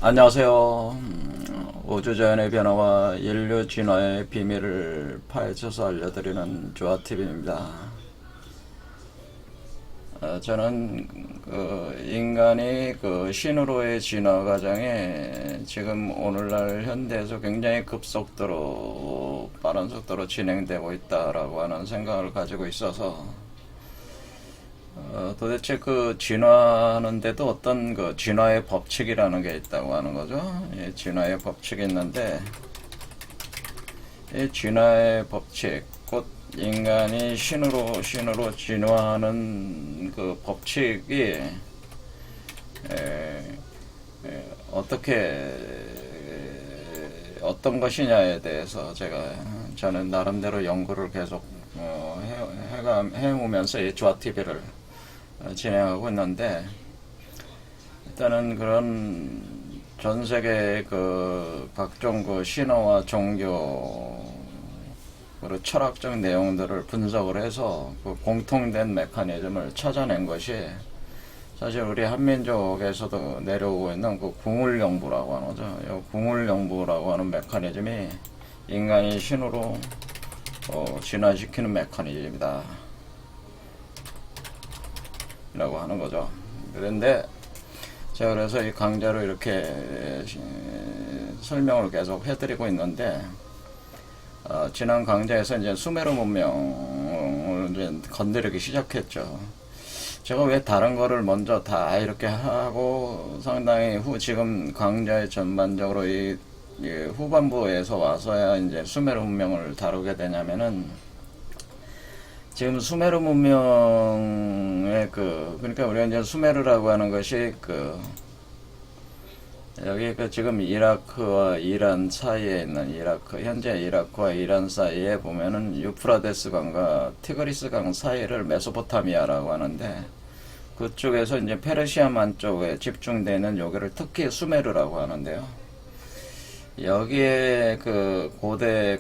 안녕하세요. 우주자연의 변화와 인류 진화의 비밀을 파헤쳐서 알려드리는 조아TV입니다. 저는 인간이 신으로의 진화 과정에 지금 오늘날 현대에서 굉장히 급속도로 빠른 속도로 진행되고 있다라고 하는 생각을 가지고 있어서 도대체 진화하는데도 어떤 진화의 법칙이라는 게 있다고 하는 거죠. 이 진화의 법칙이 있는데, 이 진화의 법칙, 곧 인간이 신으로 진화하는 그 법칙이 어떻게 어떤 것이냐에 대해서 저는 나름대로 연구를 계속 해오면서 이 조아TV를 진행하고 있는데, 일단은 그런 전 세계의 각종 신화와 종교 그리고 철학적 내용들을 분석을 해서 공통된 메커니즘을 찾아낸 것이 사실 우리 한민족에서도 내려오고 있는 궁울영부라고 하는 거죠. 이 궁울영부라고 하는 메커니즘이 인간이 신으로 진화시키는 메커니즘이다 라고 하는 거죠. 그런데 제가 그래서 이 강좌로 이렇게 설명을 계속 해드리고 있는데, 지난 강좌에서 이제 수메르 문명을 이제 건드리기 시작했죠. 제가 왜 다른 거를 먼저 다 이렇게 하고 상당히 지금 강좌의 전반적으로 이 후반부에서 와서야 이제 수메르 문명을 다루게 되냐면은, 지금 수메르 문명의 그러니까 우리가 이제 수메르라고 하는 것이 여기 지금 이라크와 이란 사이에 있는 현재 이라크와 이란 사이에 보면은 유프라데스 강과 티그리스 강 사이를 메소포타미아라고 하는데, 그쪽에서 이제 페르시아만 쪽에 집중되는 여기를 특히 수메르라고 하는데요. 여기에 고대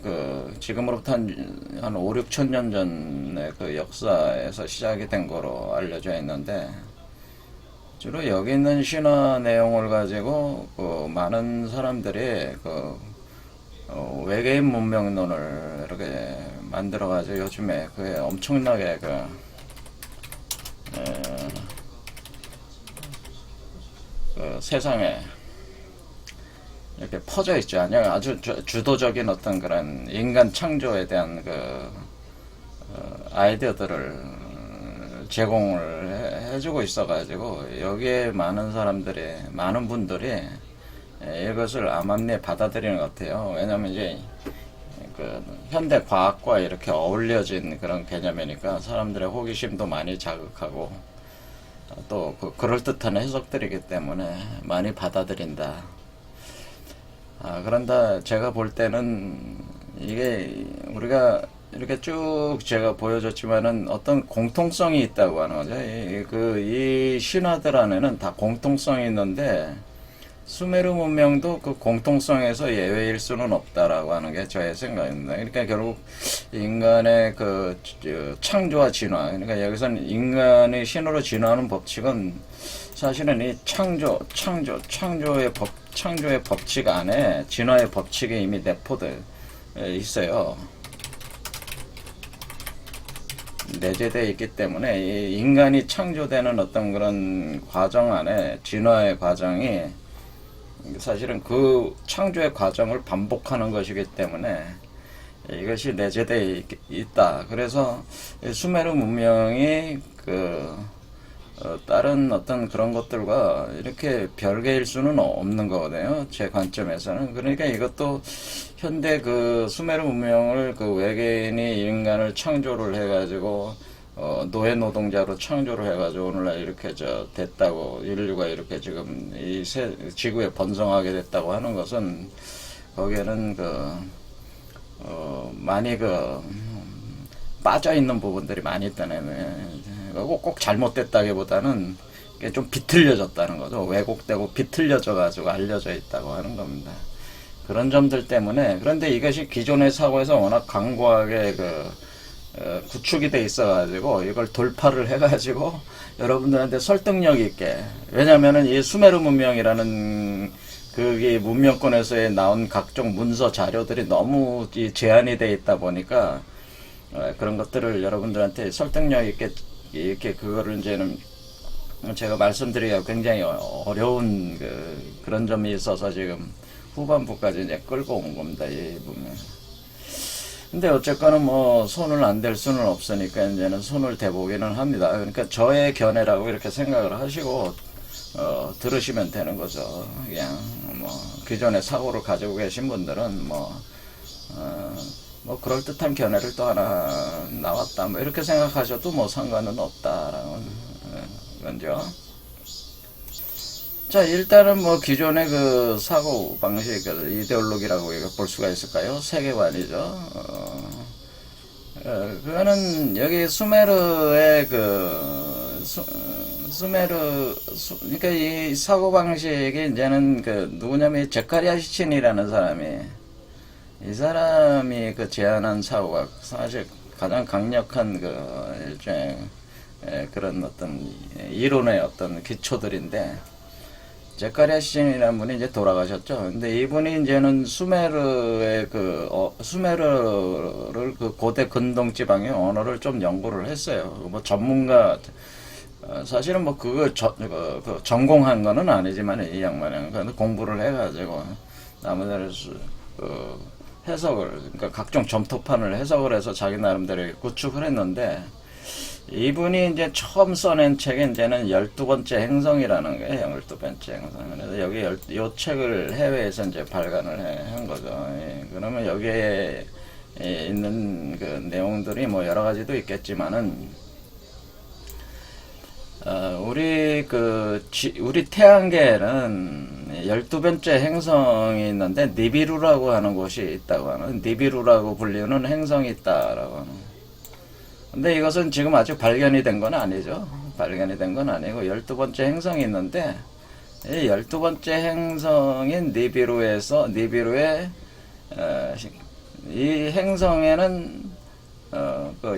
지금으로부터 한 5, 6천 년 전의 역사에서 시작이 된 거로 알려져 있는데, 주로 여기 있는 신화 내용을 가지고 많은 사람들이 외계인 문명론을 이렇게 만들어 가지고 요즘에 그게 엄청나게 세상에 이렇게 퍼져 있죠. 아주 주도적인 어떤 그런 인간 창조에 대한 아이디어들을 제공을 해주고 있어가지고, 여기에 많은 분들이 이것을 암암리에 받아들이는 것 같아요. 왜냐면 이제 현대 과학과 이렇게 어울려진 그런 개념이니까 사람들의 호기심도 많이 자극하고, 또 그럴듯한 해석들이기 때문에 많이 받아들인다. 그런데 제가 볼 때는 이게 우리가 이렇게 쭉 제가 보여줬지만은 어떤 공통성이 있다고 하는 거죠. 이 신화들 안에는 다 공통성이 있는데, 수메르 문명도 그 공통성에서 예외일 수는 없다라고 하는 게 저의 생각입니다. 그러니까 결국 인간의 창조와 진화, 그러니까 여기서는 인간의 신으로 진화하는 법칙은 사실은 이 창조의 법칙 안에 진화의 법칙이 이미 내포되어 있어요. 내재되어 있기 때문에 이 인간이 창조되는 어떤 그런 과정 안에 진화의 과정이 사실은 그 창조의 과정을 반복하는 것이기 때문에 이것이 내재되어 있다. 그래서 수메르 문명이 다른 어떤 그런 것들과 이렇게 별개일 수는 없는 거거든요. 제 관점에서는. 그러니까 이것도 현대 수메르 문명을 외계인이 인간을 창조를 해가지고 노예 노동자로 창조를 해가지고 오늘날 이렇게 됐다고, 인류가 이렇게 지금 이 지구에 번성하게 됐다고 하는 것은, 거기에는 많이 빠져 있는 부분들이 많이 있다는, 꼭 잘못됐다기보다는 좀 비틀려졌다는 거죠. 왜곡되고 비틀려져 가지고 알려져 있다고 하는 겁니다. 그런 점들 때문에. 그런데 이것이 기존의 사고에서 워낙 강고하게 구축이 돼 있어가지고 이걸 돌파를 해가지고 여러분들한테 설득력 있게, 왜냐면은 이 수메르 문명이라는 그게 문명권에서 나온 각종 문서 자료들이 너무 제한이 돼 있다 보니까 그런 것들을 여러분들한테 설득력 있게 이렇게 그거를 이제는 제가 말씀드리기가 굉장히 어려운 그런 점이 있어서 지금 후반부까지 이제 끌고 온 겁니다. 이 부분. 근데 어쨌거나 뭐 손을 안 댈 수는 없으니까 이제는 손을 대보기는 합니다. 그러니까 저의 견해라고 이렇게 생각을 하시고 들으시면 되는 거죠. 그냥 뭐 기존의 사고를 가지고 계신 분들은 뭐 그럴듯한 견해를 또 하나 나왔다 뭐 이렇게 생각하셔도 뭐 상관은 없다라는 건죠. 자, 일단은 뭐 기존의 그 사고 방식, 이데올로기라고 볼 수가 있을까요? 세계관이죠. 그거는 여기 수메르의 그러니까 이 사고 방식이 이제는 누구냐면 제카리아 시친이라는 사람이, 이 사람이 제안한 사고가 사실 가장 강력한 일종의 그런 어떤 이론의 어떤 기초들인데, 제카리아 시즌이라는 분이 이제 돌아가셨죠. 근데 이분이 이제는 수메르의 수메르를 고대 근동 지방의 언어를 좀 연구를 했어요. 뭐 전문가, 사실은 뭐 전공한 거는 아니지만 이 양반은 공부를 해가지고 나머지를 해석을, 그러니까 각종 점토판을 해석을 해서 자기 나름대로 구축을 했는데, 이분이 이제 처음 써낸 책이 이제는 12번째 행성이라는 거예요. 12번째 행성. 그래서 요 책을 해외에서 이제 발간을 한 거죠. 예, 그러면 여기에 있는 내용들이 뭐 여러 가지도 있겠지만은, 우리 태양계에는 12번째 행성이 있는데, 니비루라고 하는 곳이 있다고 하는, 니비루라고 불리는 행성이 있다라고 하는. 근데 이것은 지금 아직 발견이 된 건 아니죠. 발견이 된 건 아니고 12번째 행성이 있는데, 이 12번째 행성인 니비루의 이 행성에는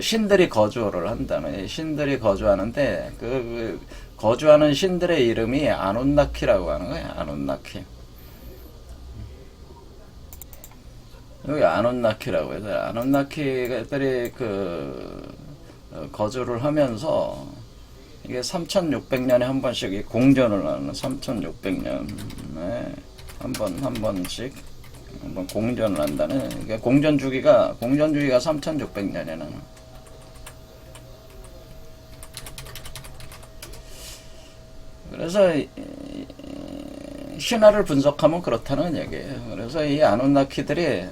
신들이 거주를 한다는, 신들이 거주하는데 거주하는 신들의 이름이 아눈나키라고 하는 거예요. 아눈나키. 여기 아눈나키라고 해서 아눈나키들이 거주를 하면서 이게 3600년에 한 번씩 공전을 하는, 3600년에 한 번씩 한번 공전을 한다는, 그러니까 공전 주기가 3600년에는. 그래서 신화를 분석하면 그렇다는 얘기예요. 그래서 이 아누나키들이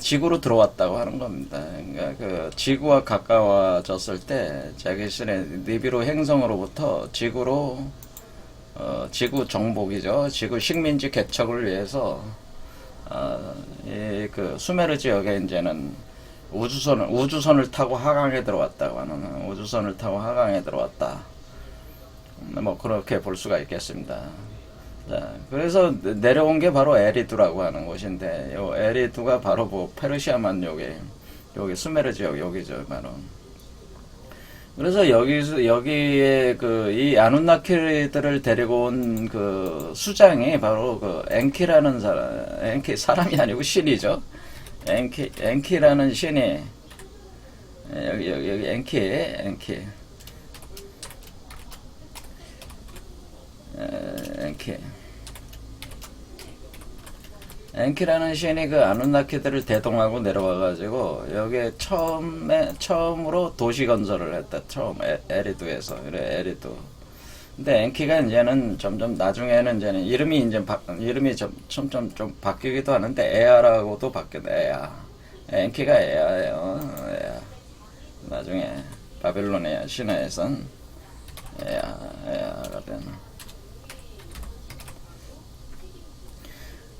지구로 들어왔다고 하는 겁니다. 그러니까 지구와 가까워졌을 때 자기신의 니비루 행성으로부터 지구로 지구 정복이죠. 지구 식민지 개척을 위해서 이 수메르 지역에 이제는 우주선을 타고 하강에 들어왔다고 하는, 우주선을 타고 하강에 들어왔다. 뭐 그렇게 볼 수가 있겠습니다. 자, 그래서 내려온 게 바로 에리두라고 하는 곳인데, 요 에리두가 바로 뭐 페르시아만 여기 수메르 지역 여기죠, 바로. 그래서 여기에 이 아누나키들을 데리고 온 수장이 바로 엔키라는 사람이 아니고 신이죠. 엔키라는 신이, 여기 엔키. 엔키라는 신이 아누나키들을 대동하고 내려와가지고 여기에 처음으로 도시 건설을 했다. 처음 에리두에서. 그래, 에리두. 근데 엔키가 이제는 점점 나중에는 이제는 이름이 점점 좀 바뀌기도 하는데, 에아라고도 바뀌었다. 에아. 엔키가 에아예요. 에아. 나중에 바빌로니아 신화에선 에아가 되는.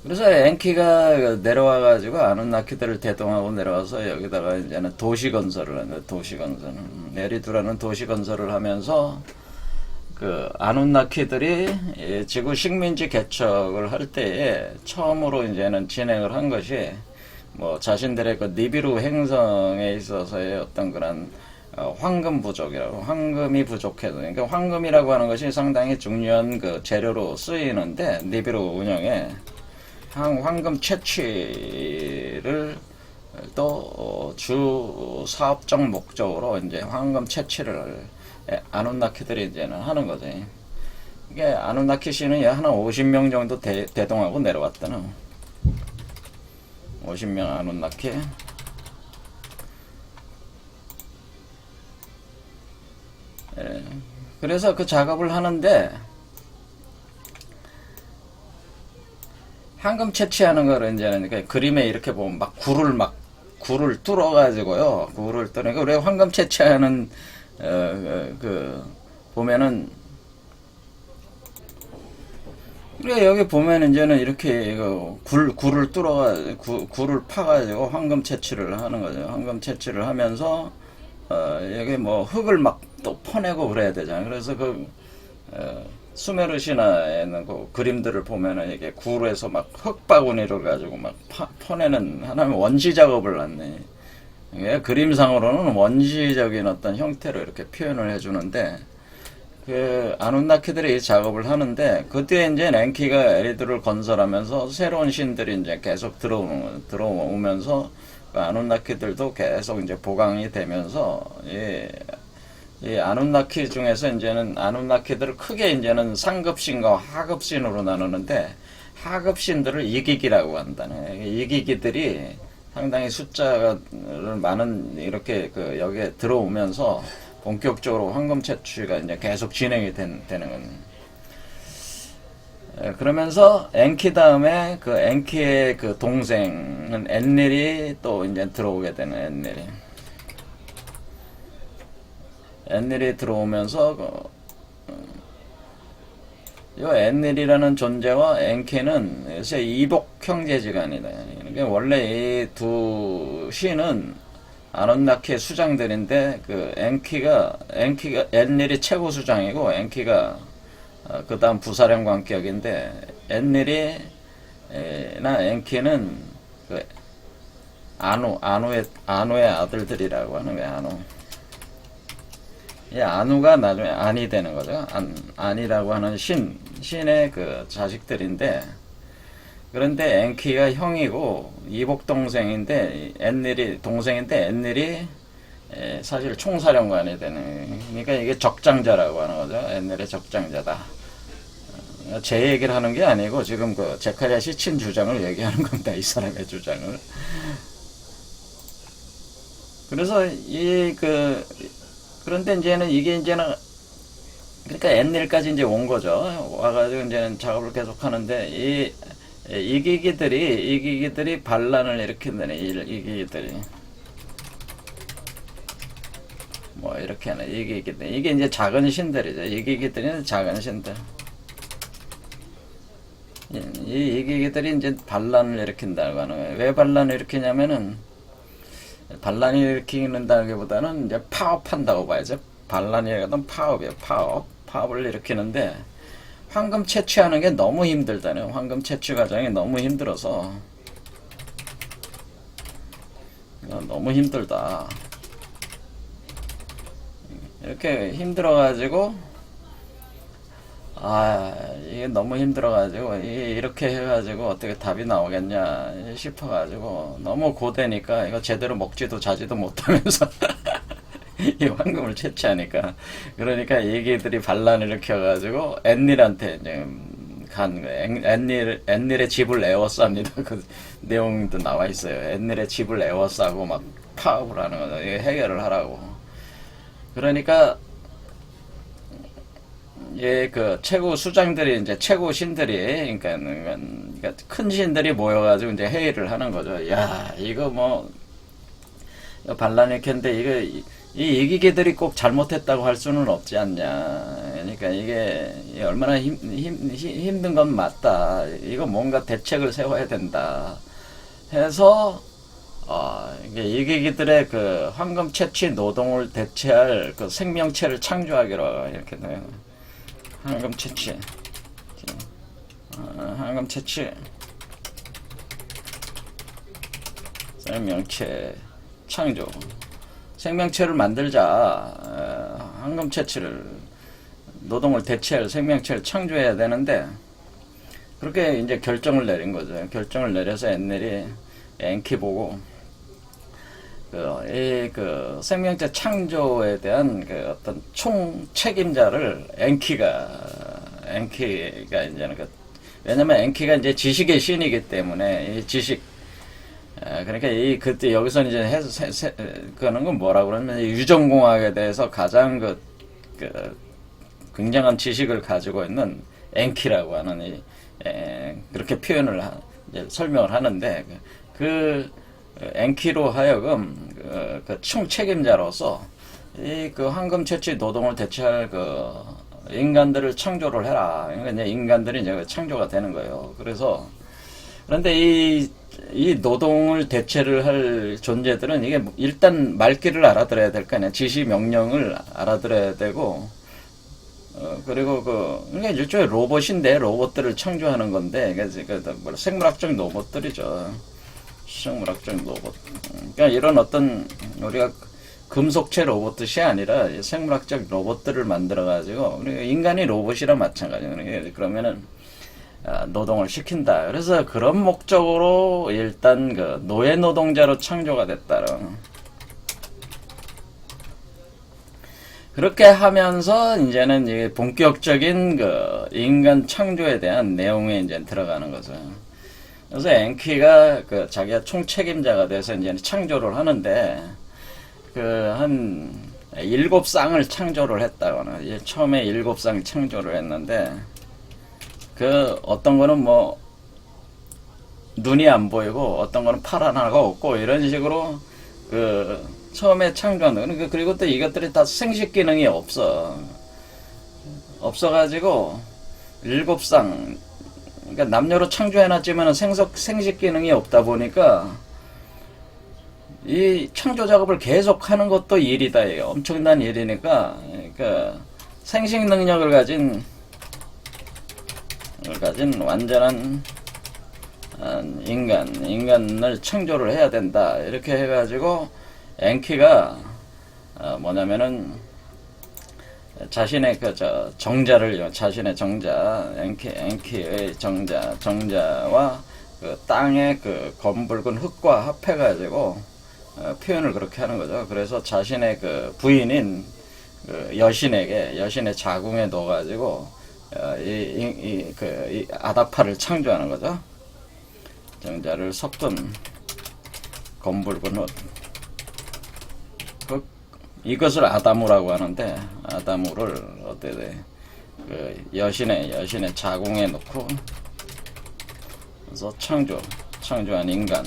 그래서 엔키가 내려와가지고 아누나키들을 대동하고 내려와서 여기다가 이제는 도시 건설을 한다. 도시 건설. 에리두라는 도시 건설을 하면서 아누나키들이 지구 식민지 개척을 할 때에 처음으로 이제는 진행을 한 것이 뭐 자신들의 니비루 행성에 있어서의 어떤 그런 황금 부족이라고, 황금이 부족해도, 그러니까 황금이라고 하는 것이 상당히 중요한 그 재료로 쓰이는데, 니비루 운영에 황금 채취를 또 주 사업적 목적으로 이제 황금 채취를 아누나키들이 이제는 하는 거지. 이게 아누나키 씨는 한 50명 정도 대동하고 내려왔다는. 50명 아누나키. 예. 그래서 그 작업을 하는데 황금 채취하는 거를 이제는 그림에 이렇게 보면 막 굴을 뚫어 가지고요. 굴을 뚫으니까 우리가 황금 채취하는 그 보면은 우리가 여기 보면 이제는 이렇게 굴을 굴을 파가지고 황금 채취를 하는 거죠. 황금 채취를 하면서 여기 뭐 흙을 막 또 퍼내고 그래야 되잖아요. 그래서 수메르 신화에는 그 그림들을 보면은 이게 굴에서 막 흙바구니를 가지고 막 퍼내는 하나의 원시 작업을 했네. 이게 그림상으로는 원시적인 어떤 형태로 이렇게 표현을 해주는데, 그 아누나키들이 이 작업을 하는데, 그때 이제 엔키가 에리드를 건설하면서 새로운 신들이 이제 계속 들어오면서 그 아누나키들도 계속 이제 보강이 되면서 이 아누나키 중에서 이제는 아누나키들을 크게 이제는 상급신과 하급신으로 나누는데, 하급신들을 이기기라고 한다네. 이기기들이 상당히 숫자가 많은 이렇게 여기에 들어오면서 본격적으로 황금 채취가 이제 계속 진행이 되는 건. 그러면서 엔키 다음에 그 엔키의 그 동생은 엔닐이 또 이제 들어오게 되는. 엔닐이 들어오면서 이 엔닐이라는 존재와 엔키는 이복 형제지간이다. 그러니까 원래 이 두 신은 아누나키의 수장들인데, 그 엔키가 엔닐이 최고 수장이고 엔키가 그 다음 부사령관격인데, 엔닐이 나 엔키는 그 아누의 아들들이라고 하는 거야. 이 아누가 나중에 안이 되는 거죠. 안이라고 하는 신의 그 자식들인데, 그런데 엔키가 형이고 이복 동생인데, 엔닐이 동생인데, 엔닐이 사실 총사령관이 되는. 그러니까 이게 적장자라고 하는 거죠. 엔닐의 적장자다. 제 얘기를 하는 게 아니고 지금 그 제카리아 시친 주장을 얘기하는 겁니다. 이 사람의 주장을. 그래서 그런데 이제는 그러니까 엔닐까지 이제 온 거죠. 와가지고 이제는 작업을 계속 하는데, 이기기들이 반란을 일으킨다네. 이기기들이 뭐 이렇게 하는 이기기들. 이게 이제 작은 신들이죠. 이기기들은 작은 신들. 이 이기기들이 이제 반란을 일으킨다고 하는 거예요. 왜 반란을 일으키냐면은, 반란을 일으키는다기보다는 이제 파업한다고 봐야죠. 반란이라든 파업이에요. 파업을 일으키는데, 황금 채취하는 게 너무 힘들다네. 황금 채취 과정이 너무 힘들어서, 너무 힘들다. 이렇게 힘들어가지고, 이게 너무 힘들어가지고, 이렇게 해가지고 어떻게 답이 나오겠냐 싶어가지고, 너무 고되니까 이거 제대로 먹지도 자지도 못하면서 이 황금을 채취하니까. 그러니까 얘기들이 반란을 일으켜가지고 엔닐한테 이제 간 거예요. 엔닐의 집을 에워쌉니다. 그 내용도 나와 있어요. 엔닐의 집을 에워싸고 막 파업을 하는 거죠. 이게 해결을 하라고. 그러니까 그 최고 수장들이 이제 최고 신들이, 그러니까 큰 신들이 모여가지고 이제 회의를 하는 거죠. 야, 이거 뭐 반란 일으켰는데 이 이기기들이 꼭 잘못했다고 할 수는 없지 않냐. 그러니까 이게 얼마나 힘든 건 맞다. 이거 뭔가 대책을 세워야 된다. 해서 이게 이기기들의 그 황금 채취 노동을 대체할 그 생명체를 창조하기로 이렇게 돼요. 황금 채취, 황금 채취 생명체 창조. 생명체를 만들자. 황금 채취를, 노동을 대체할 생명체를 창조해야 되는데, 그렇게 이제 결정을 내린 거죠. 결정을 내려서 엔넬이 엔키 보고, 그 생명체 창조에 대한 그 어떤 총 책임자를 엔키가 이제는 왜냐면 엔키가 이제 지식의 신이기 때문에 이 지식, 그러니까 그때 여기서 이제 그거는 건 뭐라고 그러면 유전공학에 대해서 가장 굉장한 지식을 가지고 있는 엔키라고 하는 그렇게 표현을 이제 설명을 하는데 그 엔키로 하여금 그 총책임자로서 그 황금 채취 노동을 대체할 그 인간들을 창조를 해라. 그러니까 이제 인간들이 이제 창조가 되는 거예요. 그런데 이 노동을 대체를 할 존재들은 이게 일단 말귀를 알아들어야 될 거 아니야. 지시 명령을 알아들어야 되고, 그리고 그러니까 일종의 로봇인데 로봇들을 창조하는 건데, 생물학적 로봇들이죠. 생물학적 로봇. 그러니까 이런 어떤 우리가 금속체 로봇이 아니라 생물학적 로봇들을 만들어가지고 인간이 로봇이라 마찬가지예요. 그러면은 노동을 시킨다. 그래서 그런 목적으로 일단 그 노예 노동자로 창조가 됐다는. 그렇게 하면서 이제는 이제 본격적인 그 인간 창조에 대한 내용에 이제 들어가는 거죠. 그래서 엔키가 그 자기가 총책임자가 돼서 이제 창조를 하는데 한 7쌍을 창조를 했다거나 처음에 7쌍 창조를 했는데 어떤 거는 뭐 눈이 안 보이고 어떤 거는 팔 하나가 없고 이런 식으로 처음에 창조한 그리고 또 이것들이 다 생식 기능이 없어가지고 7쌍 그러니까 남녀로 창조해놨지만 생식 기능이 없다 보니까 이 창조 작업을 계속 하는 것도 일이다. 엄청난 일이니까 그러니까 생식 능력을 가진 완전한 인간을 창조를 해야 된다. 이렇게 해가지고 엔키가 뭐냐면은 자신의 자신의 정자, 엔키의 정자와 그 땅의 그 검붉은 흙과 합해가지고 표현을 그렇게 하는 거죠. 그래서 자신의 그 부인인 여신의 자궁에 넣어가지고 이 아다파를 창조하는 거죠. 정자를 섞은 검붉은 흙. 이것을 아다무라고 하는데 아다무를 여신의 자궁에 넣고 그래서 창조한 인간.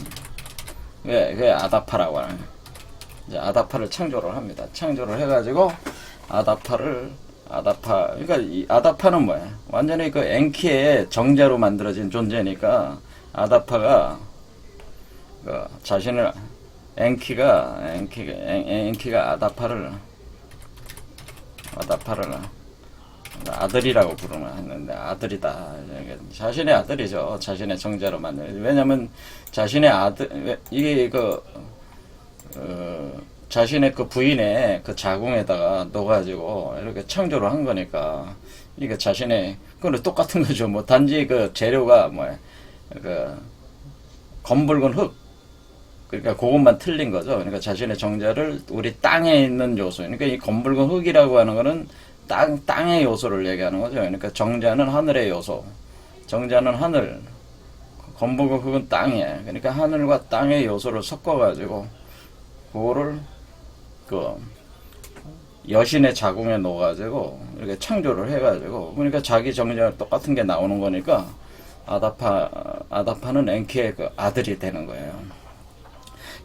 그게 아다파라고 하는 거예요. 이제 아다파를 창조를 합니다. 창조를 해가지고 그러니까 이 아다파는 뭐야? 완전히 그 엔키의 정자로 만들어진 존재니까 아다파가 자신을 엔키가 아다파를 아들이라고 부르나 했는데 아들이다. 자신의 아들이죠. 자신의 정자로 만든. 왜냐면 자신의 이게 자신의 그 부인의 그 자궁에다가 넣어가지고 이렇게 창조를 한 거니까 이게 그건 똑같은 거죠. 뭐 단지 그 재료가 뭐야 검붉은 흙. 그러니까 그것만 틀린 거죠. 그러니까 자신의 정자를 우리 땅에 있는 요소. 그러니까 이 검붉은 흙이라고 하는 거는 땅의 요소를 얘기하는 거죠. 그러니까 정자는 하늘의 요소. 정자는 하늘. 검붉은 흙은 땅이에요. 그러니까 하늘과 땅의 요소를 섞어가지고 그거를 여신의 자궁에 넣어가지고 이렇게 창조를 해가지고 그러니까 자기 정자랑 똑같은 게 나오는 거니까 아다파는 엔키의 그 아들이 되는 거예요.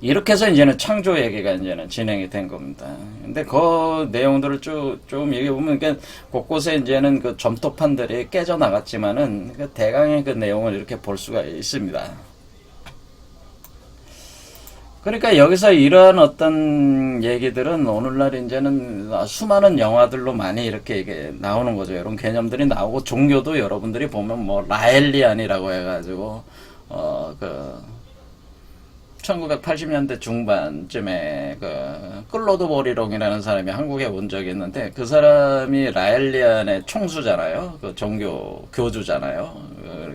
이렇게 해서 이제는 창조 얘기가 이제는 진행이 된 겁니다. 근데 그 내용들을 좀 얘기해보면, 그러니까 곳곳에 이제는 그 점토판들이 깨져 나갔지만은, 그 대강의 그 내용을 이렇게 볼 수가 있습니다. 그러니까 여기서 이러한 어떤 얘기들은 오늘날 이제는 수많은 영화들로 많이 이렇게 나오는 거죠. 이런 개념들이 나오고, 종교도 여러분들이 보면 뭐, 라엘리안이라고 해가지고, 1980년대 중반쯤에 그 클로드 보리롱이라는 사람이 한국에 온 적이 있는데 그 사람이 라엘리안의 총수잖아요. 그 종교 교주잖아요.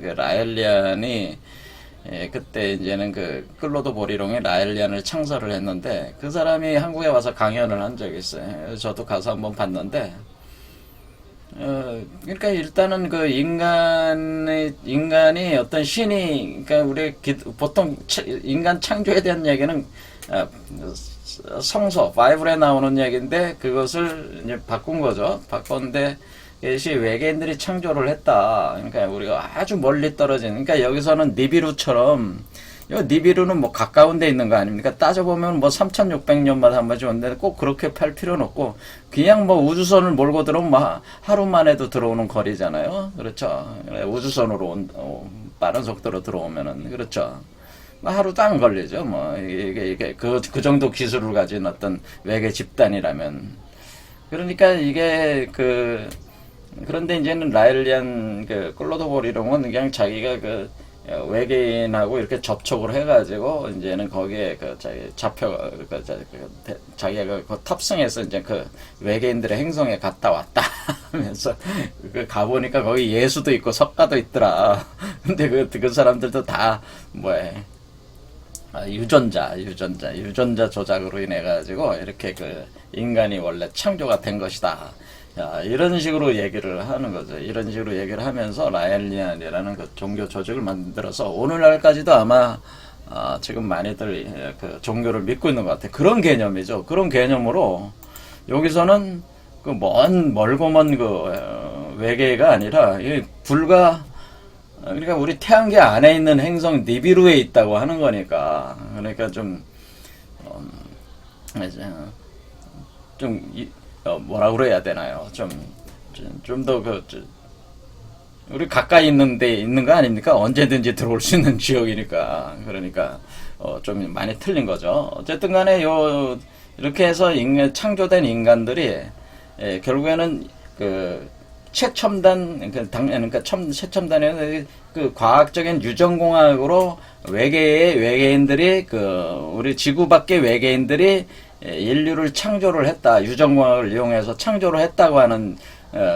그 라엘리안이 그때 이제는 그 클로드 보리롱이 라엘리안을 창설을 했는데 그 사람이 한국에 와서 강연을 한 적이 있어요. 저도 가서 한번 봤는데 그러니까 일단은 그 인간이 어떤 신이, 그러니까 우리 보통 인간 창조에 대한 얘기는 성서, 바이블에 나오는 얘기인데 그것을 이제 바꾼 거죠. 바꿨는데 이것이 외계인들이 창조를 했다. 그러니까 우리가 아주 멀리 떨어진, 그러니까 여기서는 니비루처럼, 니비루는 뭐 가까운 데 있는 거 아닙니까? 따져보면 뭐 3600년마다 한 번씩 오는데 꼭 그렇게 팔 필요는 없고, 그냥 뭐 우주선을 몰고 들어오면 뭐 하루만 해도 들어오는 거리잖아요. 그렇죠. 우주선으로 빠른 속도로 들어오면은, 그렇죠. 뭐 하루도 안 걸리죠. 뭐, 이게 그 정도 기술을 가진 어떤 외계 집단이라면. 그러니까 이게 그런데 이제는 라일리안 클로드 보리롱은 그냥 자기가 외계인하고 이렇게 접촉을 해가지고 이제는 거기에 자기가 탑승해서 이제 외계인들의 행성에 갔다 왔다 하면서 가보니까 거기 예수도 있고 석가도 있더라. 근데 그 사람들도 다 유전자 조작으로 인해 가지고 이렇게 인간이 원래 창조가 된 것이다. 야, 이런 식으로 얘기를 하는 거죠. 이런 식으로 얘기를 하면서 라엘리안이라는 종교 조직을 만들어서 오늘날까지도 아마 지금 많이들 종교를 믿고 있는 것 같아요. 그런 개념이죠. 그런 개념으로 여기서는 멀고 먼 외계가 아니라 그러니까 우리 태양계 안에 있는 행성 니비루에 있다고 하는 거니까, 그러니까 뭐라 그래야 되나요? 좀 더 우리 가까이 있는 데 있는 거 아닙니까? 언제든지 들어올 수 있는 지역이니까. 그러니까 좀 많이 틀린 거죠. 어쨌든 간에 이렇게 해서 창조된 인간들이 결국에는 최첨단, 최첨단의 과학적인 유전공학으로 외계인들이 우리 지구 밖의 외계인들이 인류를 창조를 했다. 유전공학을 이용해서 창조를 했다고 하는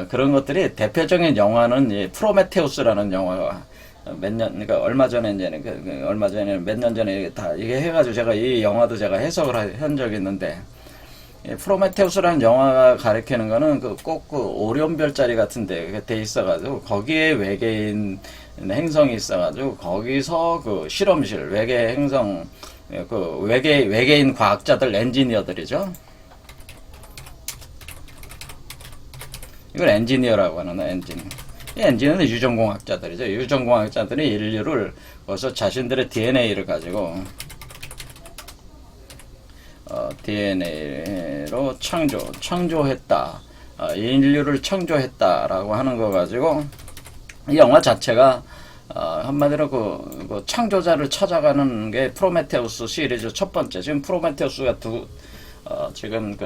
그런 것들이 대표적인 영화는 프로메테우스라는 영화가 그러니까 얼마 전에 몇 년 전에 다 이게 해가지고 제가 이 영화도 제가 해석을 한 적이 있는데, 프로메테우스라는 영화가 가리키는 거는 꼭 오리온 별자리 같은데 돼 있어가지고 거기에 외계인 행성이 있어가지고 거기서 실험실 외계 행성 외계인 과학자들 엔지니어들이죠. 이걸 엔지니어라고 하는 엔지니어. 이 엔지니어는 유전공학자들이죠. 유전공학자들이 인류를 거기서 자신들의 DNA를 가지고 DNA로 창조했다. 인류를 창조했다라고 하는 거 가지고 이 영화 자체가 한마디로 창조자를 찾아가는 게 프로메테우스 시리즈 첫 번째. 지금 프로메테우스가 지금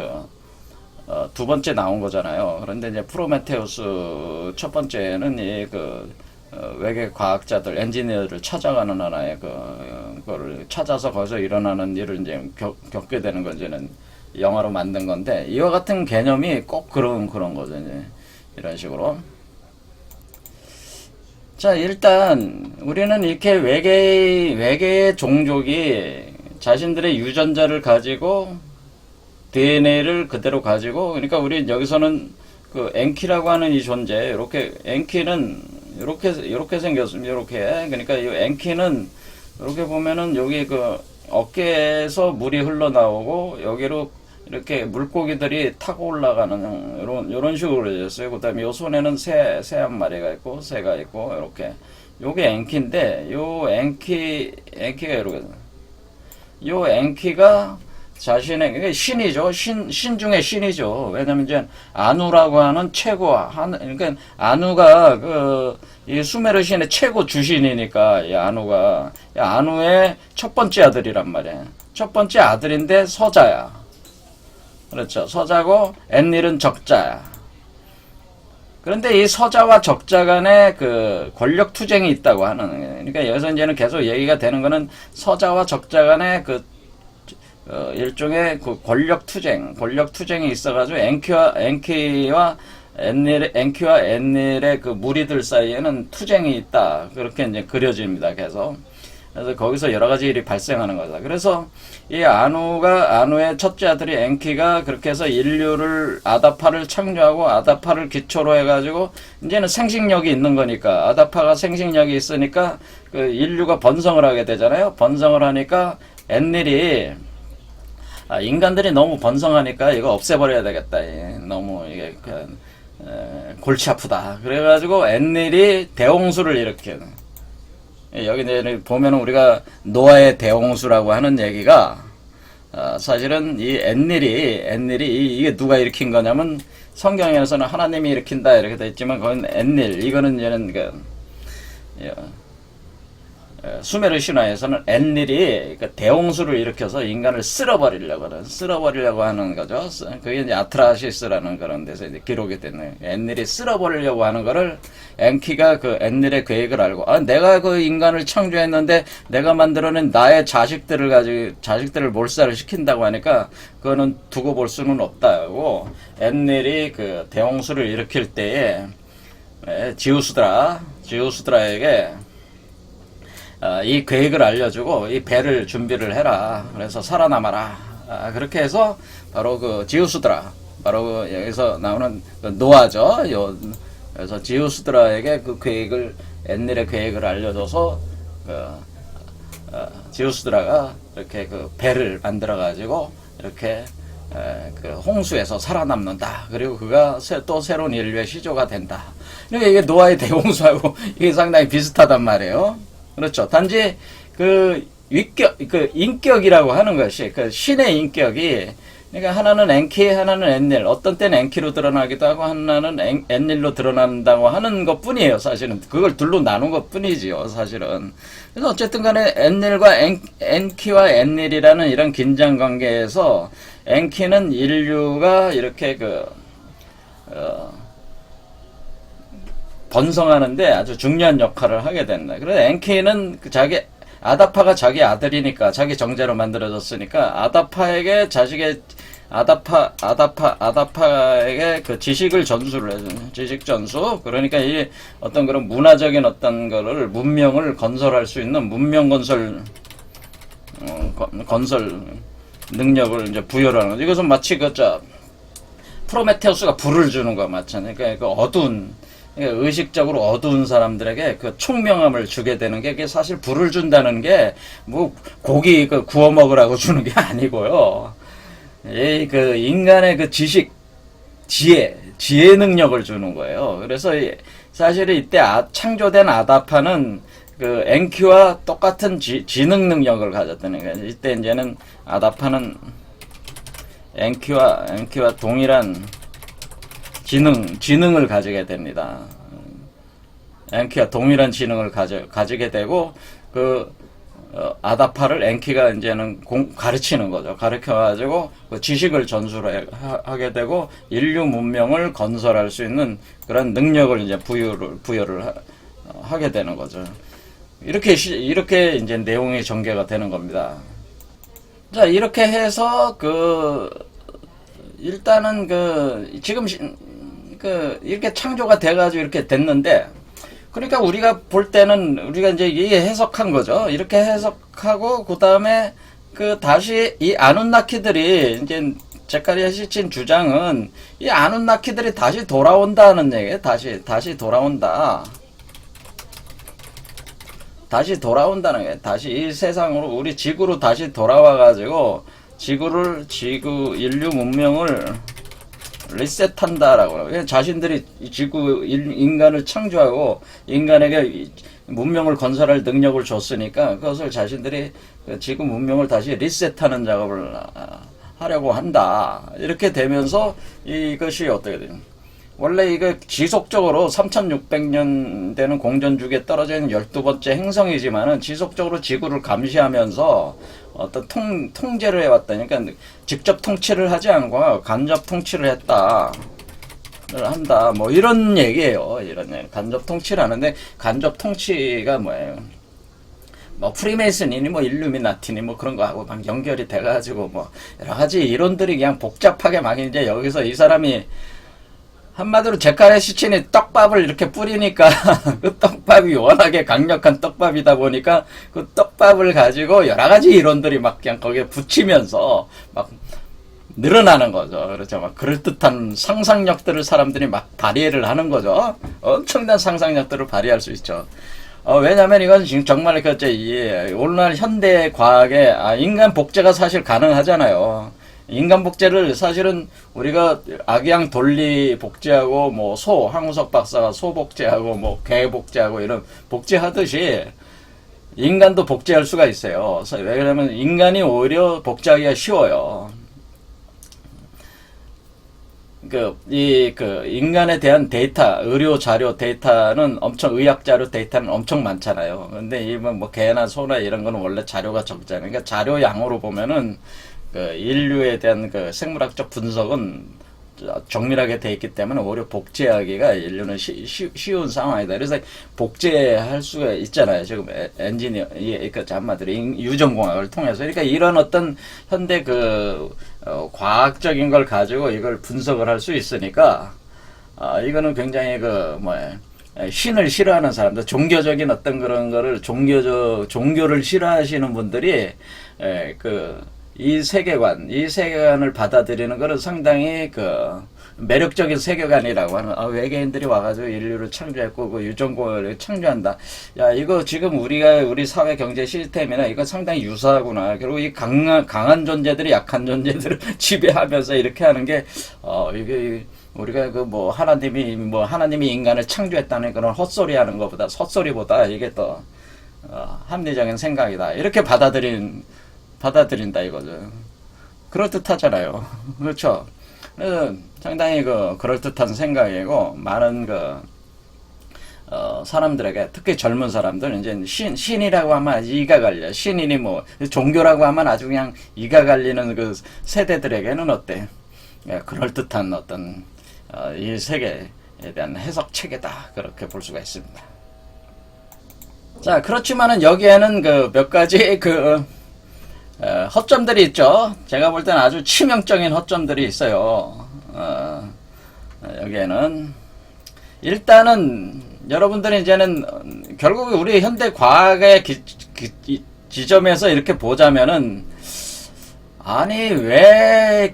두 번째 나온 거잖아요. 그런데 이제 프로메테우스 첫 번째는 외계 과학자들, 엔지니어를 찾아가는 하나의 그거를 찾아서 거기서 일어나는 일을 이제 겪게 되는 건 이제는 영화로 만든 건데, 이와 같은 개념이 꼭 그런 거죠. 이제 이런 식으로. 자, 일단 우리는 이렇게 외계의 종족이 자신들의 유전자를 가지고 DNA를 그대로 가지고, 그러니까 우리 여기서는 엔키라고 하는 이 존재, 엔키는 이렇게 생겼습니다. 이렇게. 그러니까 이 엔키는 이렇게 보면은 여기 어깨에서 물이 흘러나오고 여기로 이렇게 물고기들이 타고 올라가는 이런 식으로 되었어요. 그다음에 요 손에는 새 한 마리가 있고 새가 있고 이렇게. 요게 엔키인데 엔키가 이렇게. 요 엔키가 자신의 신이죠. 신 중에 신이죠. 왜냐면 이제 아누라고 하는 그러니까 아누가 이 수메르 신의 최고 주신이니까 이 아누의 첫 번째 아들이란 말이에요. 첫 번째 아들인데 서자야. 그렇죠. 서자고 엔닐은 적자야. 그런데 이 서자와 적자 간에 그 권력 투쟁이 있다고 하는, 그러니까 여기서 이제는 계속 얘기가 되는 거는 서자와 적자 간에 그 일종의 그 권력 투쟁이 있어가지고 엔키와 엔닐의 그 무리들 사이에는 투쟁이 있다. 그렇게 이제 그려집니다. 계속. 그래서 거기서 여러 가지 일이 발생하는 거다. 그래서 이 아누의 첫째 아들이 엔키가 그렇게 해서 아다파를 창조하고 아다파를 기초로 해가지고 이제는 생식력이 있는 거니까, 아다파가 생식력이 있으니까 그 인류가 번성을 하게 되잖아요. 번성을 하니까 엔닐이 인간들이 너무 번성하니까 이거 없애버려야 되겠다. 너무 이게 골치 아프다. 그래가지고 엔닐이 대홍수를 일으키는. 여기 이제 보면은 우리가 노아의 대홍수라고 하는 얘기가 사실은 이 엔닐이 이게 누가 일으킨 거냐면 성경에서는 하나님이 일으킨다 이렇게 돼 있지만 그건 엔닐, 이거는 이제는 수메르 신화에서는 엔닐이 그 대홍수를 일으켜서 인간을 쓸어버리려고 하는 거죠. 그게 이제 아트라시스라는 그런 데서 이제 기록이 됐네요. 엔닐이 쓸어버리려고 하는 거를 엔키가 그 엔닐의 계획을 알고, 내가 그 인간을 창조했는데 내가 만들어낸 나의 자식들을 몰살을 시킨다고 하니까 그거는 두고 볼 수는 없다고 엔닐이 그 대홍수를 일으킬 때에 지우스드라에게 이 계획을 알려주고 이 배를 준비를 해라. 그래서 살아남아라. 그렇게 해서 바로 그 지우스드라, 바로 그 여기서 나오는 그 노아죠. 그래서 지우스드라에게 그 계획을, 엔닐의 계획을 알려줘서 지우스드라가 이렇게 그 배를 만들어 가지고 이렇게 그 홍수에서 살아남는다. 그리고 그가 또 새로운 인류의 시조가 된다. 그러니까 이게 노아의 대홍수하고 이게 상당히 비슷하단 말이에요. 그렇죠. 단지 그 인격이라고 하는 것이, 그 신의 인격이, 그러니까 하나는 엔키, 하나는 엔닐, 어떤 때는 엔키로 드러나기도 하고 하나는 엔닐로 드러난다고 하는 것 뿐이에요. 사실은 그걸 둘로 나눈 것 뿐이지요. 사실은. 그래서 어쨌든 간에 엔키와 엔닐이라는 이런 긴장 관계에서 엔키는 인류가 이렇게 번성하는데 아주 중요한 역할을 하게 된다. 그래서 엔키는 아다파가 자기 아들이니까, 자기 정제로 만들어졌으니까 아다파에게 그 지식을 전수를 해주는, 지식 전수. 그러니까 이 어떤 그런 문화적인 어떤 거를, 문명을 건설할 수 있는 문명 건설 능력을 이제 부여를 하는 거죠. 이것은 마치 프로메테우스가 불을 주는 거 마찬가지. 그러니까 의식적으로 어두운 사람들에게 그 총명함을 주게 되는 게, 사실 불을 준다는 게 뭐 고기 구워 먹으라고 주는 게 아니고요. 그 인간의 그 지식, 지혜 능력을 주는 거예요. 그래서 사실 이때 창조된 아다파는 그 엔키와 똑같은 지능 능력을 가졌다는 거예요. 이때 이제는 아다파는 엔키와 동일한 지능을 가지게 됩니다. 엔키와 동일한 지능을 가지게 되고, 아다파를 엔키가 이제는 가르치는 거죠. 가르쳐가지고 그 지식을 전수를 하게 되고 인류 문명을 건설할 수 있는 그런 능력을 이제 부여를 하게 되는 거죠. 이렇게 이제 내용이 전개가 되는 겁니다. 자, 이렇게 해서 일단은 지금 이렇게 창조가 돼가지고 이렇게 됐는데, 그러니까 우리가 볼 때는 우리가 이제 이게 해석한 거죠. 이렇게 해석하고 그 다음에 다시 이 아누나키들이, 이제 제카리아 시친 주장은 이 아누나키들이 다시 돌아온다는 얘기예요. 다시 돌아온다. 다시 돌아온다는 게, 다시 이 세상으로, 우리 지구로 다시 돌아와가지고 인류 문명을 리셋한다라고. 자신들이 인간을 창조하고 인간에게 문명을 건설할 능력을 줬으니까 그것을 자신들이 지구 문명을 다시 리셋하는 작업을 하려고 한다. 이렇게 되면서 이것이 어떻게 되냐. 원래 이거 지속적으로 3600년 되는 공전주기에 떨어져 있는 12번째 행성이지만은 지속적으로 지구를 감시하면서 어떤 통제를 해왔다. 그러니까 직접 통치를 하지 않고 간접 통치를 했다. 한다. 뭐 이런 얘기예요. 이런 얘기. 간접 통치를 하는데 간접 통치가 뭐예요? 뭐 프리메이슨이니 뭐 일루미나티니 뭐 그런 거 하고 막 연결이 돼가지고 뭐 여러 가지 이론들이 그냥 복잡하게 막 이제 여기서 이 사람이 한마디로 제카레 시친이 떡밥을 이렇게 뿌리니까 그 떡밥이 워낙에 강력한 떡밥이다 보니까 그 떡밥을 가지고 여러 가지 이론들이 막 그냥 거기에 붙이면서 막 늘어나는 거죠. 그렇죠. 막 그럴듯한 상상력들을 사람들이 막 발휘를 하는 거죠. 엄청난 상상력들을 발휘할 수 있죠. 왜냐면 이건 지금 정말 오늘날 현대 과학에 인간 복제가 사실 가능하잖아요. 인간 복제를 사실은 우리가 아기양 돌리 복제하고 뭐 황우석 박사가 소 복제하고 뭐 개 복제하고 이런 복제하듯이 인간도 복제할 수가 있어요. 왜냐면 인간이 오히려 복제하기가 쉬워요. 인간에 대한 데이터, 의료 자료 데이터는 의학 자료 데이터는 엄청 많잖아요. 근데 뭐 개나 소나 이런 거는 원래 자료가 적잖아요. 그러니까 자료 양으로 보면은 인류에 대한 생물학적 분석은 정밀하게 돼 있기 때문에 오히려 복제하기가 인류는 쉬운 상황이다. 그래서 복제할 수가 있잖아요. 지금 한마디로 유전공학을 통해서. 그러니까 이런 어떤 현대 과학적인 걸 가지고 이걸 분석을 할 수 있으니까, 이거는 굉장히 신을 싫어하는 사람들, 종교적인 어떤 그런 거를 종교를 싫어하시는 분들이, 이 세계관을 받아들이는 거는 상당히 매력적인 세계관이라고 하는, 외계인들이 와가지고 인류를 창조했고, 유전공학을 창조한다. 야, 이거 지금 우리 사회 경제 시스템이나 이거 상당히 유사하구나. 그리고 이 강한 존재들이 약한 존재들을 지배하면서 이렇게 하는 게, 이게, 우리가 하나님이 인간을 창조했다는 그런 헛소리보다 이게 더, 합리적인 생각이다. 이렇게 받아들인다 이거죠. 그럴듯하잖아요. 그렇죠. 상당히 그럴듯한 생각이고, 많은 사람들에게, 특히 젊은 사람들, 이제 신이라고 하면 아주 이가 갈려. 신이니 뭐, 종교라고 하면 아주 그냥 이가 갈리는 세대들에게는 어때? 그럴듯한 어떤, 이 세계에 대한 해석 체계다. 그렇게 볼 수가 있습니다. 자, 그렇지만은 여기에는 몇 가지 허점들이 있죠. 제가 볼 때는 아주 치명적인 허점들이 있어요. 여기에는 일단은 여러분들이 이제는 결국 우리 현대 과학의 지점에서 이렇게 보자면은, 아니 왜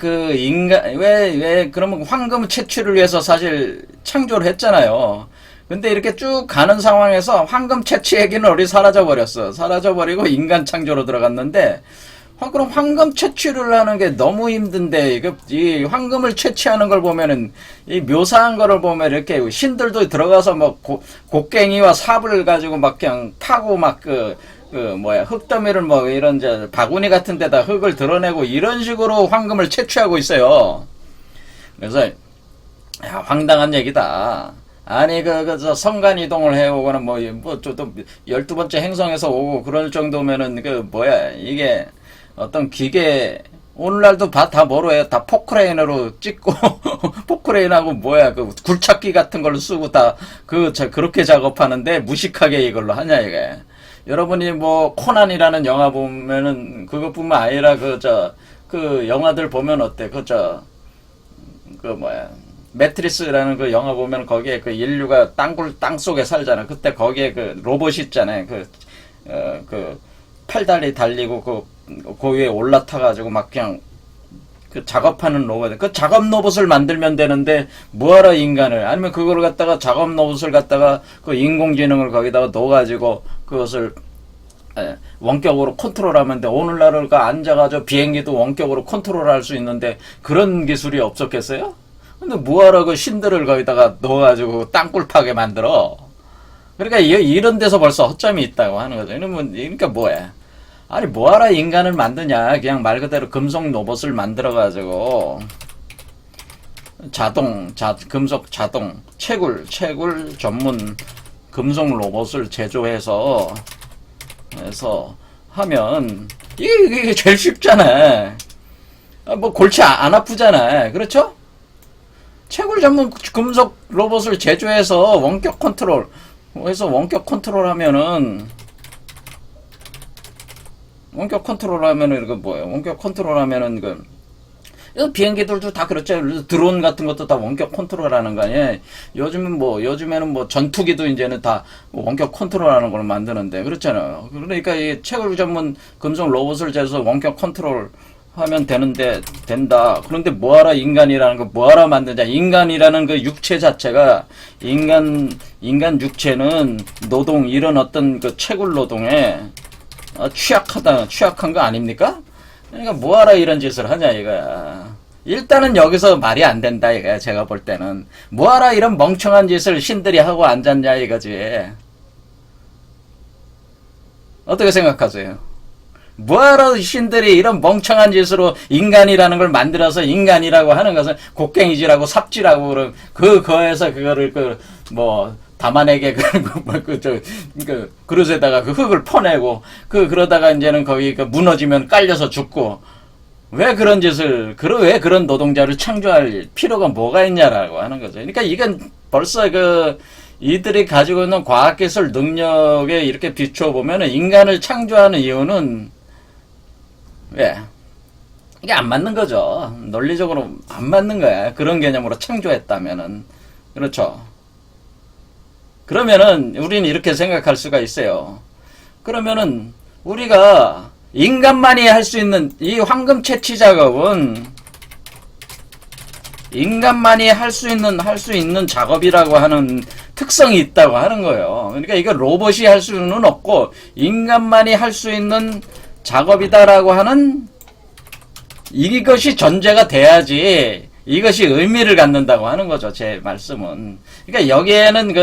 그러면 황금 채취를 위해서 사실 창조를 했잖아요. 근데 이렇게 쭉 가는 상황에서 황금 채취 얘기는 어디 사라져버렸어. 사라져버리고 인간 창조로 들어갔는데, 그럼 황금 채취를 하는 게 너무 힘든데, 이 황금을 채취하는 걸 보면은, 이 묘사한 거를 보면 이렇게 신들도 들어가서 곡괭이와 삽을 가지고 그냥 파고 흙더미를 이런 바구니 같은 데다 흙을 드러내고 이런 식으로 황금을 채취하고 있어요. 그래서, 황당한 얘기다. 아니, 성간 이동을 해오거나 또 12번째 행성에서 오고 그럴 정도면은, 이게, 어떤 기계, 오늘날도 다 뭐로 해요? 다 포크레인으로 찍고, 포크레인하고 굴착기 같은 걸로 쓰고 그렇게 작업하는데 무식하게 이걸로 하냐, 이게. 여러분이 코난이라는 영화 보면은, 그것뿐만 아니라 영화들 보면 어때? 매트리스라는 영화 보면 거기에 인류가 땅 속에 살잖아. 그때 거기에 로봇이 있잖아요. 팔다리 달리고 그 위에 올라타가지고 그냥 작업하는 로봇. 작업 로봇을 만들면 되는데, 뭐하러 인간을, 아니면 그걸 갖다가 작업 로봇을 갖다가 인공지능을 거기다가 넣어가지고 그것을 원격으로 컨트롤하면 돼. 오늘날은 앉아가지고 비행기도 원격으로 컨트롤할 수 있는데 그런 기술이 없었겠어요? 근데 뭐하러 신들을 거기다가 넣어가지고 땅굴 파게 만들어? 그러니까 이런 데서 벌써 허점이 있다고 하는 거죠. 그러니까 뭐야? 아니 뭐하러 인간을 만드냐? 그냥 말 그대로 금속 로봇을 만들어가지고 금속 자동 채굴 전문 금속 로봇을 제조해서 하면 이게 제일 쉽잖아. 골치 안 아프잖아. 그렇죠? 채굴 전문 금속 로봇을 제조해서 원격 컨트롤, 해서 원격 컨트롤 하면은, 이거 뭐예요? 원격 컨트롤 하면은, 이거 비행기들도 다 그렇죠. 드론 같은 것도 다 원격 컨트롤 하는 거 아니에요? 요즘에는 뭐 전투기도 이제는 다 원격 컨트롤 하는 걸 만드는데, 그렇잖아요. 그러니까 이 채굴 전문 금속 로봇을 제조해서 원격 컨트롤 하면 된다. 그런데 뭐하라 인간이라는 거, 뭐하라 만드냐. 인간이라는 그 육체 자체가, 인간 육체는 노동, 이런 어떤 그 채굴 노동에 취약한 거 아닙니까? 그러니까 뭐하라 이런 짓을 하냐 이거야. 일단은 여기서 말이 안 된다 이거야. 제가 볼 때는 뭐하라 이런 멍청한 짓을 신들이 하고 앉았냐 이거지. 어떻게 생각하세요? 뭐하러 신들이 이런 멍청한 짓으로 인간이라는 걸 만들어서 인간이라고 하는 것은 곡괭이질하고 삽질하고 그거에서 그거를 담아내게 그릇에다가 그 흙을 퍼내고 그러다가 이제는 거기 무너지면 깔려서 죽고 왜 그런 노동자를 창조할 필요가 뭐가 있냐라고 하는 거죠. 그러니까 이건 벌써 이들이 가지고 있는 과학기술 능력에 이렇게 비추어 보면은 인간을 창조하는 이유는 왜? 이게 안 맞는 거죠. 논리적으로 안 맞는 거야. 그런 개념으로 창조했다면은. 그렇죠. 그러면은 우리는 이렇게 생각할 수가 있어요. 그러면은 우리가 인간만이 할 수 있는 이 황금 채취 작업은 인간만이 할 수 있는 작업이라고 하는 특성이 있다고 하는 거예요. 그러니까 이거 로봇이 할 수는 없고 인간만이 할 수 있는 작업이다라고 하는 이것이 전제가 돼야지 이것이 의미를 갖는다고 하는 거죠. 제 말씀은. 그러니까 여기에는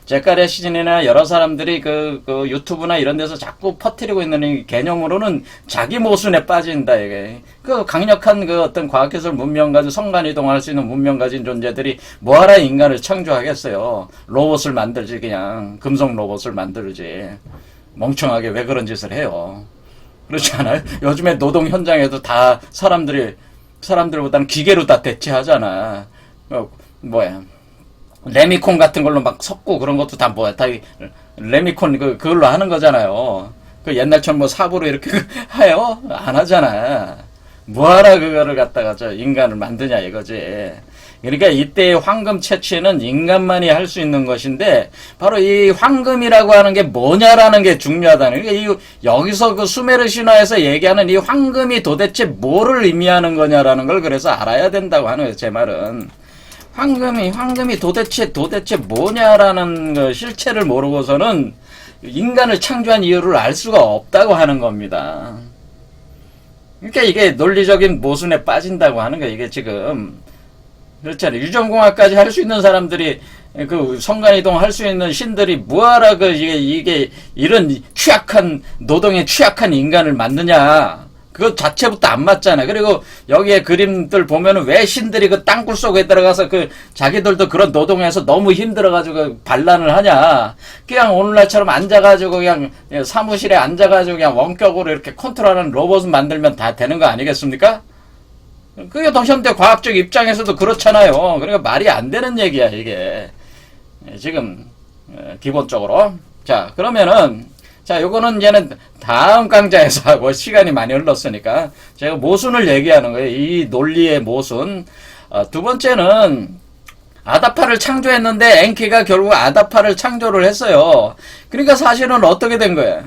제카리아 시즌이나 여러 사람들이 유튜브나 이런 데서 자꾸 퍼뜨리고 있는 이 개념으로는 자기 모순에 빠진다, 이게. 강력한 어떤 과학기술 문명 가진 성간 이동할 수 있는 문명 가진 존재들이 뭐하라 인간을 창조하겠어요. 로봇을 만들지, 그냥. 금속 로봇을 만들지. 멍청하게 왜 그런 짓을 해요. 그렇지 않아요? 요즘에 노동 현장에도 다 사람들보다는 기계로 다 대체하잖아. 레미콘 같은 걸로 막 섞고 그런 것도 다 레미콘 그걸로 하는 거잖아요. 옛날처럼 삽으로 이렇게 해요? 안 하잖아. 뭐하라 그거를 갖다가 인간을 만드냐 이거지. 그러니까 이때의 황금 채취는 인간만이 할 수 있는 것인데 바로 이 황금이라고 하는 게 뭐냐라는 게 중요하다는. 그러니까 여기서 수메르 신화에서 얘기하는 이 황금이 도대체 뭐를 의미하는 거냐라는 걸 그래서 알아야 된다고 하는 거예요. 제 말은 황금이 도대체 뭐냐라는 실체를 모르고서는 인간을 창조한 이유를 알 수가 없다고 하는 겁니다. 그러니까 이게 논리적인 모순에 빠진다고 하는 거예요. 이게 지금 그렇잖아요. 유전공학까지 할 수 있는 사람들이 성간이동 할 수 있는 신들이 뭐하라 이게 이런 노동에 취약한 인간을 만드냐. 그거 자체부터 안 맞잖아. 그리고 여기에 그림들 보면은 왜 신들이 땅굴 속에 들어가서 자기들도 그런 노동에서 너무 힘들어가지고 반란을 하냐. 그냥 오늘날처럼 앉아가지고 그냥 사무실에 앉아가지고 그냥 원격으로 이렇게 컨트롤하는 로봇을 만들면 다 되는 거 아니겠습니까? 그게 더 현대 과학적 입장에서도 그렇잖아요. 그러니까 말이 안 되는 얘기야, 이게. 지금, 기본적으로. 자, 그러면은, 요거는 이제는 다음 강좌에서 하고 시간이 많이 흘렀으니까 제가 모순을 얘기하는 거예요. 이 논리의 모순. 두 번째는, 아다파를 창조했는데 엔키가 결국 아다파를 창조를 했어요. 그러니까 사실은 어떻게 된 거예요?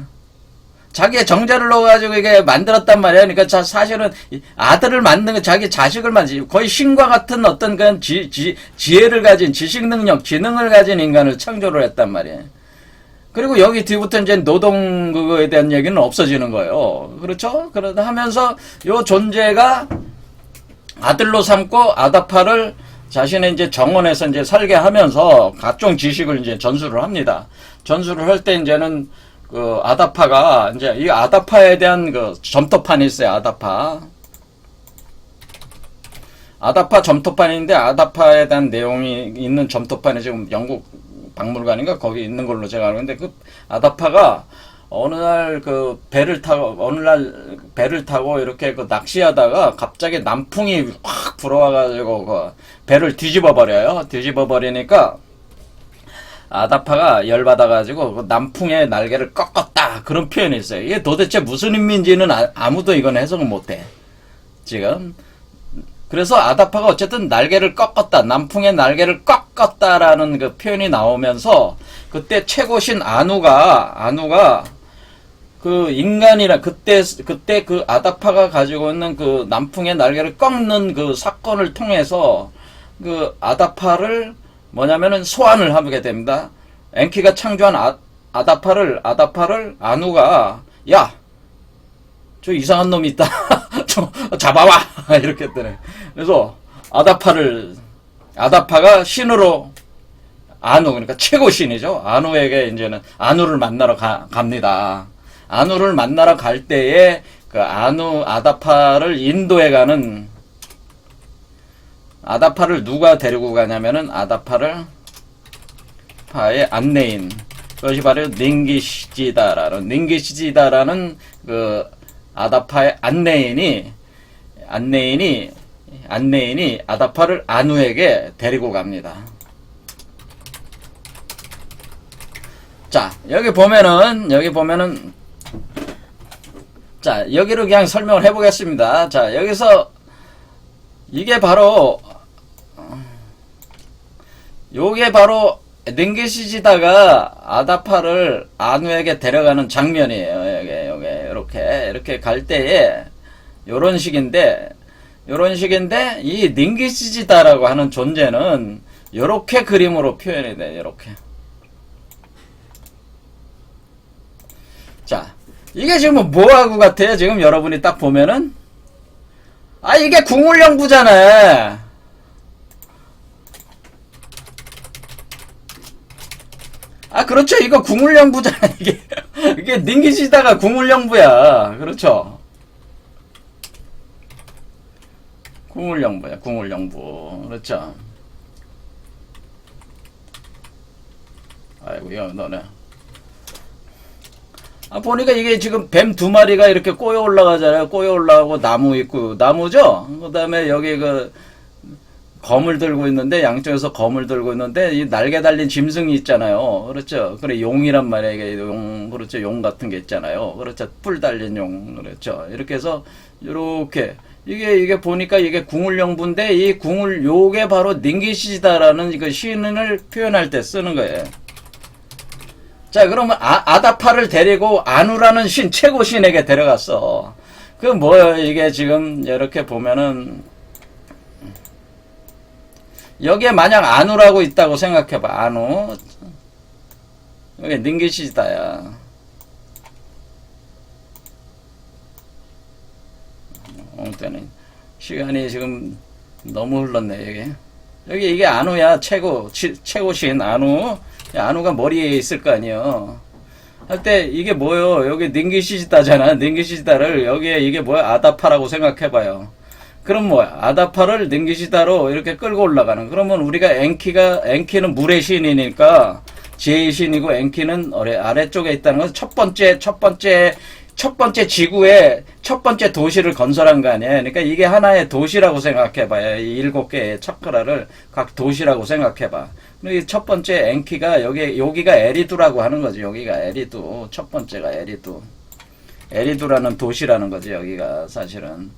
자기의 정자를 넣어가지고 이게 만들었단 말이야. 그러니까 사실은 아들을 만든 거 자기 자식을 만지 거의 신과 같은 어떤 그런 지혜를 가진 지식 능력, 지능을 가진 인간을 창조를 했단 말이야. 그리고 여기 뒤부터 이제 노동 그거에 대한 얘기는 없어지는 거예요. 그렇죠? 그러다 하면서 요 존재가 아들로 삼고 아다파를 자신의 이제 정원에서 이제 살게 하면서 각종 지식을 이제 전수를 합니다. 전수를 할 때 이제는 아다파가, 이제, 이 아다파에 대한 점토판이 있어요, 아다파. 아다파 점토판인데, 아다파에 대한 내용이 있는 점토판이 지금 영국 박물관인가? 거기 있는 걸로 제가 아는데, 아다파가, 어느 날 배를 타고 이렇게 그 낚시하다가 갑자기 남풍이 확 불어와가지고 그 배를 뒤집어 버려요. 뒤집어 버리니까 아다파가 열받아가지고 그 남풍의 날개를 꺾었다, 그런 표현이 있어요. 이게 도대체 무슨 의미인지는 아무도 이건 해석을 못해 지금. 그래서 아다파가 어쨌든 날개를 꺾었다, 남풍의 날개를 꺾었다라는 그 표현이 나오면서 그때 최고신 아누가 그 인간이라 그때 그 아다파가 가지고 있는 그 남풍의 날개를 꺾는 그 사건을 통해서 그 아다파를 뭐냐면은 소환을 하게 됩니다. 엔키가 창조한 아다파를 아누가, 야, 저 이상한 놈이 있다. 저 잡아와. 이렇게 했더니. 그래서 아다파가 신으로, 그러니까 최고 신이죠. 아누에게 이제는 아누를 만나러 갑니다. 아누를 만나러 갈 때에 그 아다파를 인도해 가는, 아다파를 누가 데리고 가냐면은 아다파의 안내인, 그것이 바로 닝기시지다라는 그 아다파의 안내인이 아다파를 아누에게 데리고 갑니다. 자, 여기 보면은 자, 여기로 그냥 설명을 해보겠습니다. 자, 여기서 요게 바로 닝기시지다가 아다파를 아누에게 데려가는 장면이에요. 이렇게 갈 때에 요런 식인데 이 닝기시지다라고 하는 존재는 요렇게 그림으로 표현이 돼. 요렇게. 자, 이게 지금 뭐하고 같아요? 지금 여러분이 딱 보면은, 이게 궁울령부잖아. 그렇죠. 이거 궁울령부잖아. 이게 닝기시다가 궁울령부야. 그렇죠. 궁울령부야. 그렇죠. 아이고, 야, 너네. 보니까 이게 지금 뱀 2마리가 이렇게 꼬여 올라가잖아요. 꼬여 올라가고 나무 있고, 나무죠? 그 다음에 여기 검을 들고 있는데, 양쪽에서 검을 들고 있는데, 이 날개 달린 짐승이 있잖아요. 그렇죠. 그래, 용이란 말이에요. 이게 그렇죠. 용 같은 게 있잖아요. 그렇죠. 뿔 달린 용. 그렇죠. 이렇게 해서, 요렇게. 이게 보니까 이게 궁울령부인데, 요게 바로 닝기시다라는 그 시인을 표현할 때 쓰는 거예요. 자, 그러면 아다파를 데리고 아누라는 최고 신에게 데려갔어. 그 뭐예요? 이게 지금 이렇게 보면은, 여기에 만약 아누라고 있다고 생각해봐. 아누. 여기 닝기시다야. 때는 시간이 지금 너무 흘렀네. 이게 아누야. 최고신 아누. 아누가 머리에 있을 거 아니에요. 할 때 이게 뭐요? 여기 닝기시지다잖아. 닝기시지다를 여기에 이게 뭐야? 아다파라고 생각해봐요. 그럼 뭐야? 아다파를 닝기시다로 이렇게 끌고 올라가는. 그러면 우리가 엔키는 물의 신이니까 지혜의 신이고 엔키는 아래쪽에 있다는 것은 첫 번째 지구의 첫 번째 도시를 건설한 거 아니에요. 그러니까 이게 하나의 도시라고 생각해봐요. 이 7개의 차크라를 각 도시라고 생각해봐. 이 첫 번째 엔키가 여기가 에리두라고 하는 거지. 여기가 에리두. 첫 번째가 에리두. 에리두라는 도시라는 거지. 여기가 사실은.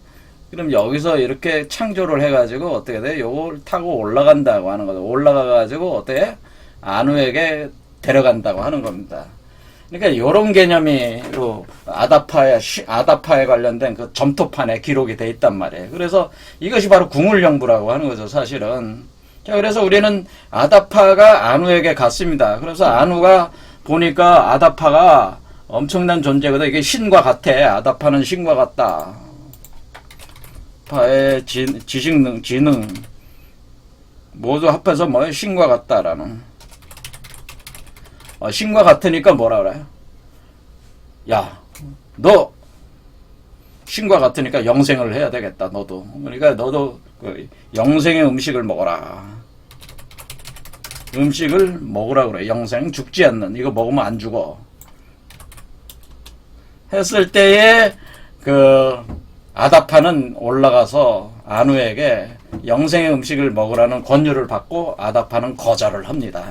그럼 여기서 이렇게 창조를 해가지고 어떻게 돼? 요걸 타고 올라간다고 하는 거죠. 올라가가지고 어떻게? 아누에게 데려간다고 하는 겁니다. 그러니까 요런 개념이로 아다파에 관련된 그 점토판에 기록이 돼 있단 말이에요. 그래서 이것이 바로 궁울령부라고 하는 거죠, 사실은. 자, 그래서 우리는 아다파가 아누에게 갔습니다. 그래서 아누가 보니까 아다파가 엄청난 존재거든. 이게 신과 같아. 아다파는 신과 같다. 파의 지능 모두 합해서 뭐예요? 신과 같다라는. 신과 같으니까 뭐라 그래요? 야, 너 신과 같으니까 영생을 해야 되겠다. 너도. 그러니까 너도 그 영생의 음식을 먹어라. 음식을 먹으라 그래. 영생, 죽지 않는. 이거 먹으면 안 죽어. 했을 때에 그 아다파는 올라가서 아누에게 영생의 음식을 먹으라는 권유를 받고 아다파는 거절을 합니다.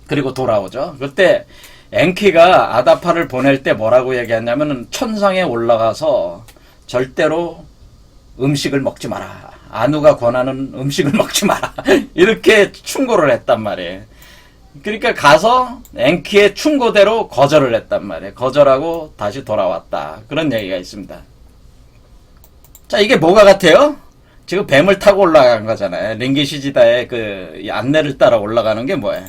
그리고 돌아오죠. 그때 엔키가 아다파를 보낼 때 뭐라고 얘기했냐면 천상에 올라가서 절대로 음식을 먹지 마라. 아누가 권하는 음식을 먹지 마라. 이렇게 충고를 했단 말이에요. 그러니까 가서 엔키의 충고대로 거절을 했단 말이에요. 거절하고 다시 돌아왔다. 그런 얘기가 있습니다. 자, 이게 뭐가 같아요? 지금 뱀을 타고 올라간 거잖아요. 링기시지다의 그 안내를 따라 올라가는 게 뭐예요?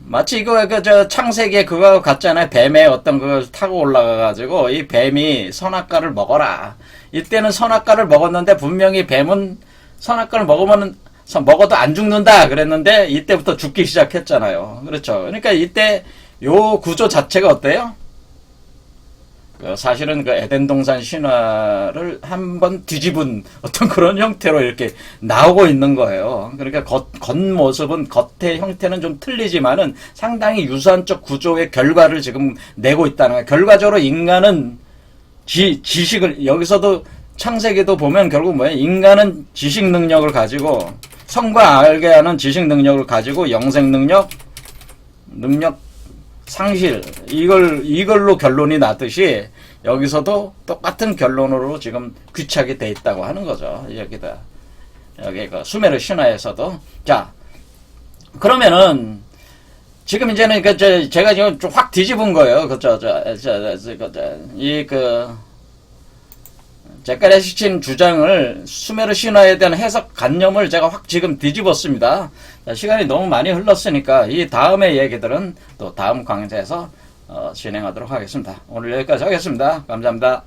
마치 이거 저 창세기에 그거 같잖아요. 뱀의 어떤 그걸 타고 올라가가지고 이 뱀이 선악과를 먹어라. 이때는 선악과를 먹었는데 분명히 뱀은 선악과를 먹어도 안 죽는다 그랬는데 이때부터 죽기 시작했잖아요. 그렇죠. 그러니까 이때 요 구조 자체가 어때요? 사실은 그 에덴 동산 신화를 한번 뒤집은 어떤 그런 형태로 이렇게 나오고 있는 거예요. 그러니까 겉모습은 겉의 형태는 좀 틀리지만은 상당히 유사한적 구조의 결과를 지금 내고 있다는 거예요. 결과적으로 인간은 지식을 여기서도 창세기도 보면 결국 뭐예요? 인간은 지식 능력을 가지고 성과 알게 하는 지식 능력을 가지고 영생 능력 상실 이걸로 결론이 나듯이 여기서도 똑같은 결론으로 지금 귀착이 돼 있다고 하는 거죠. 여기 그 수메르 신화에서도. 자, 그러면은 지금 이제는 제가 지금 좀 확 뒤집은 거예요. 제카레시친 주장을 수메르 신화에 대한 해석 관념을 제가 확 지금 뒤집었습니다. 자, 시간이 너무 많이 흘렀으니까 이 다음의 얘기들은 또 다음 강좌에서 진행하도록 하겠습니다. 오늘 여기까지 하겠습니다. 감사합니다.